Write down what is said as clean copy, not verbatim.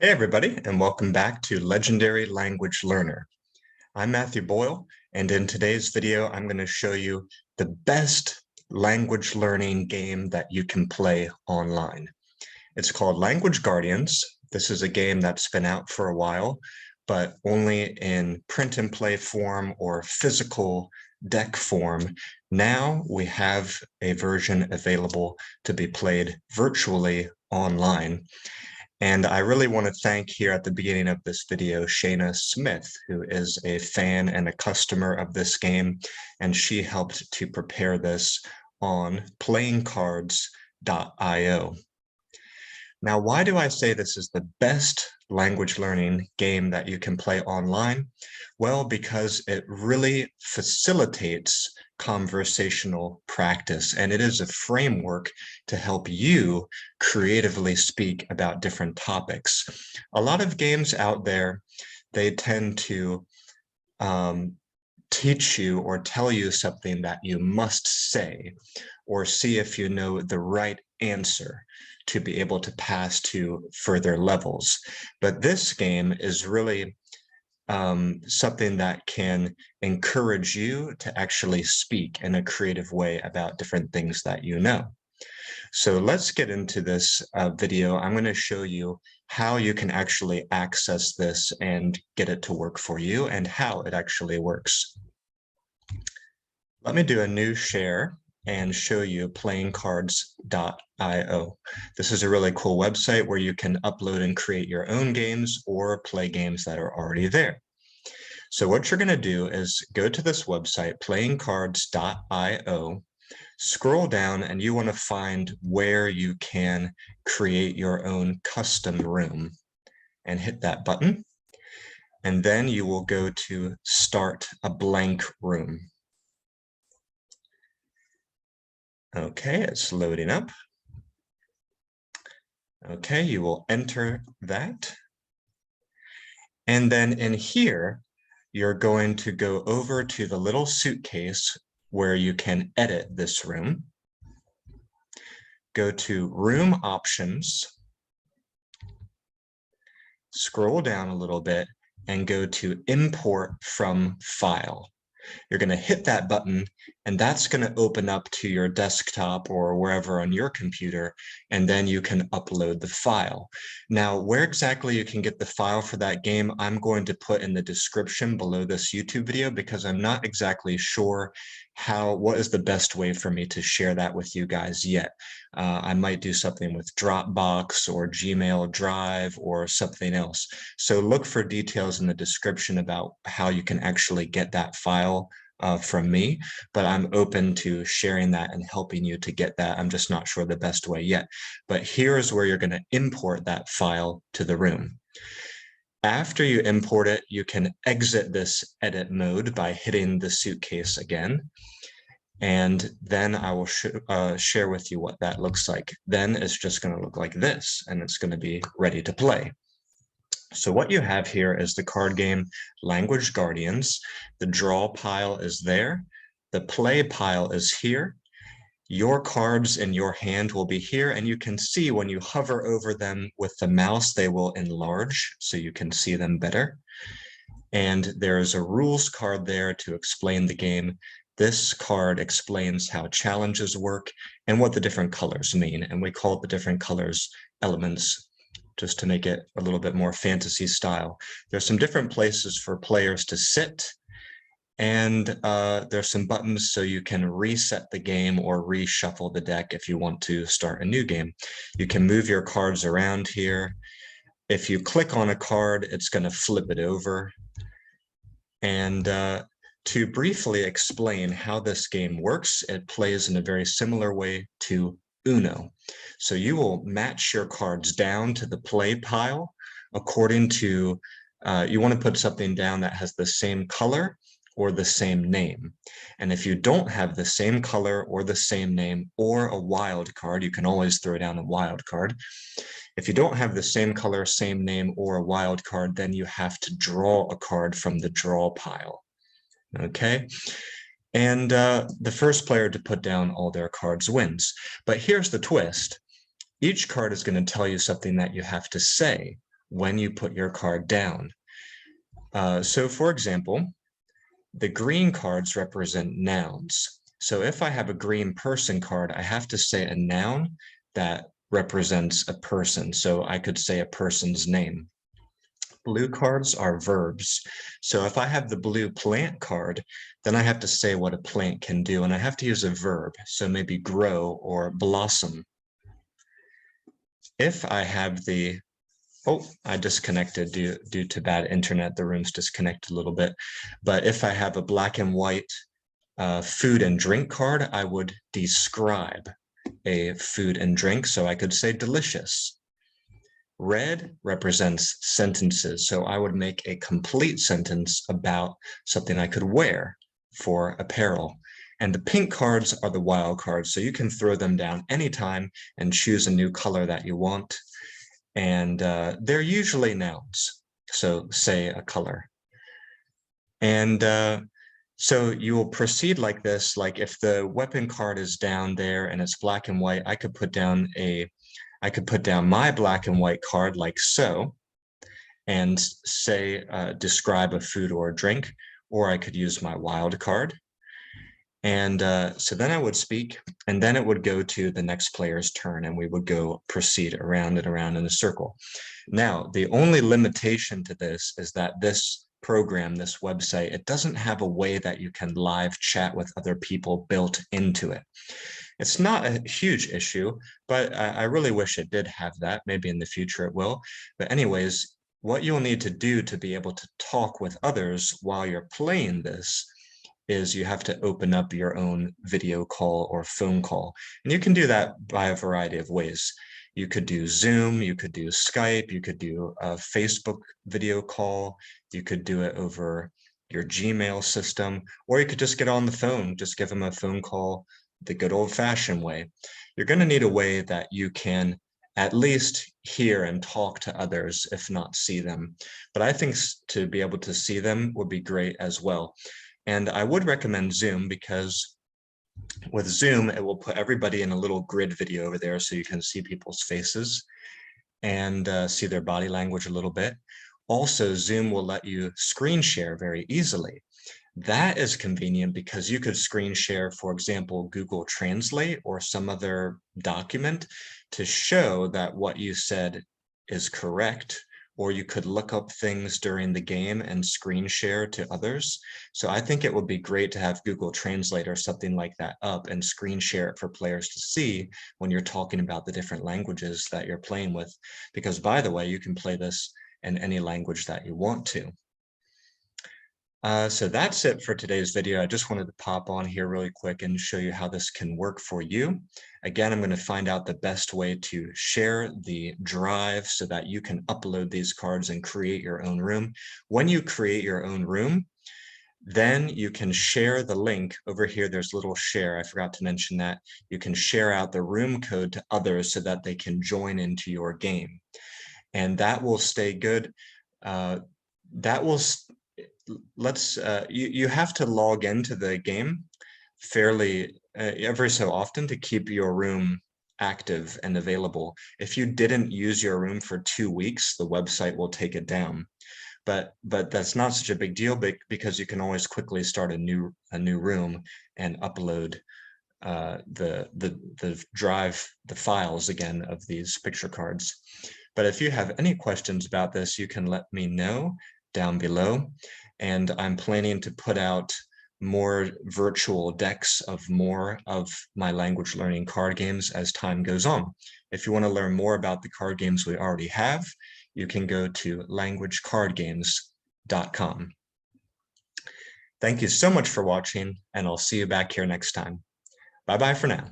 Hey everybody, and welcome back to Legendary Language Learner. I'm Matthew Boyle, and in today's video, I'm going to show you the best language learning game that you can play online. It's called Language Guardians. This is a game that's been out for a while, but only in print and play form or physical deck form. Now we have a version available to be played virtually online. And I really want to thank here at the beginning of this video, Shaina Smith, who is a fan and a customer of this game, and she helped to prepare this on playingcards.io. Now, why do I say this is the best language learning game that you can play online? Well, because it really facilitates conversational practice, and it is a framework to help you creatively speak about different topics. A lot of games out there, they tend to teach you or tell you something that you must say, or see if you know the right answer to be able to pass to further levels. But this game is really something that can encourage you to actually speak in a creative way about different things that you know. So let's get into this video. I'm going to show you how you can actually access this and get it to work for you and how it actually works. Let me do a new share and show you playingcards.io. This is a really cool website where you can upload and create your own games or play games that are already there. So what you're going to do is go to this website, playingcards.io, scroll down, and you want to find where you can create your own custom room and hit that button. And then you will go to start a blank room. Okay, it's loading up. Okay, you will enter that. And then in here, you're going to go over to the little suitcase where you can edit this room. Go to Room Options, scroll down a little bit, and go to Import from File. You're going to hit that button, and that's going to open up to your desktop or wherever on your computer, and then you can upload the file. Now, where exactly you can get the file for that game, I'm going to put in the description below this YouTube video because I'm not exactly sure what is the best way for me to share that with you guys yet. I might do something with Dropbox or Gmail Drive or something else. So look for details in the description about how you can actually get that file from me, but I'm open to sharing that and helping you to get that. I'm just not sure the best way yet. But here's where you're going to import that file to the room. After you import it, you can exit this edit mode by hitting the suitcase again. And then I will share with you what that looks like. Then it's just going to look like this, and it's going to be ready to play. So what you have here is the card game Language Guardians. The draw pile is there. The play pile is here. Your cards in your hand will be here, and you can see when you hover over them with the mouse, they will enlarge so you can see them better. And there is a rules card there to explain the game. This card explains how challenges work and what the different colors mean. And we call the different colors elements just to make it a little bit more fantasy style. There's some different places for players to sit, and there's some buttons so you can reset the game or reshuffle the deck if you want to start a new game. You can move your cards around here. If you click on a card, it's going to flip it over. And to briefly explain how this game works, it plays in a very similar way to Uno. So you will match your cards down to the play pile according to, you want to put something down that has the same color or the same name. And if you don't have the same color or the same name or a wild card, you can always throw down a wild card. If you don't have the same color, same name, or a wild card, then you have to draw a card from the draw pile. Okay. And the first player to put down all their cards wins. But here's the twist. Each card is going to tell you something that you have to say when you put your card down. So for example, the green cards represent nouns. So if I have a green person card, I have to say a noun that represents a person. So I could say a person's name. Blue cards are verbs. So if I have the blue plant card, then I have to say what a plant can do, and I have to use a verb. So maybe grow or blossom. If I have the, oh, I disconnected due to bad internet. The room's disconnected a little bit. But if I have a black and white food and drink card, I would describe a food and drink. So I could say delicious. Red represents sentences. So I would make a complete sentence about something I could wear for apparel. And the pink cards are the wild cards. So you can throw them down anytime and choose a new color that you want. And they're usually nouns. So say a color. And so you will proceed like this. Like if the weapon card is down there and it's black and white, I could put down my black and white card like so, and say, describe a food or a drink, or I could use my wild card. And so then I would speak, and then it would go to the next player's turn, and we would go proceed around and around in a circle. Now, the only limitation to this is that this program, this website, it doesn't have a way that you can live chat with other people built into it. It's not a huge issue, but I really wish it did have that. Maybe in the future it will. But anyways, what you'll need to do to be able to talk with others while you're playing this is you have to open up your own video call or phone call. And you can do that by a variety of ways. You could do Zoom, you could do Skype, you could do a Facebook video call, you could do it over your Gmail system, or you could just get on the phone, just give them a phone call the good old-fashioned way. You're going to need a way that you can at least hear and talk to others, if not see them. But I think to be able to see them would be great as well. And I would recommend Zoom, because with Zoom, it will put everybody in a little grid video over there so you can see people's faces and see their body language a little bit. Also, Zoom will let you screen share very easily. That is convenient because you could screen share, for example, Google Translate or some other document to show that what you said is correct, or you could look up things during the game and screen share to others. So I think it would be great to have Google Translate or something like that up and screen share it for players to see when you're talking about the different languages that you're playing with. Because by the way, you can play this in any language that you want to. So that's it for today's video. I just wanted to pop on here really quick and show you how this can work for you. Again, I'm going to find out the best way to share the drive so that you can upload these cards and create your own room. When you create your own room, then you can share the link over here. There's a little share. I forgot to mention that. You can share out the room code to others so that they can join into your game. And that will stay good. That will you have to log into the game fairly every so often to keep your room active and available. If you didn't use your room for 2 weeks, the website will take it down. But that's not such a big deal because you can always quickly start a new room and upload the drive, the files again of these picture cards. But if you have any questions about this, you can let me know down below. And I'm planning to put out more virtual decks of more of my language learning card games as time goes on. If you want to learn more about the card games we already have, you can go to languagecardgames.com. Thank you so much for watching, and I'll see you back here next time. Bye-bye for now.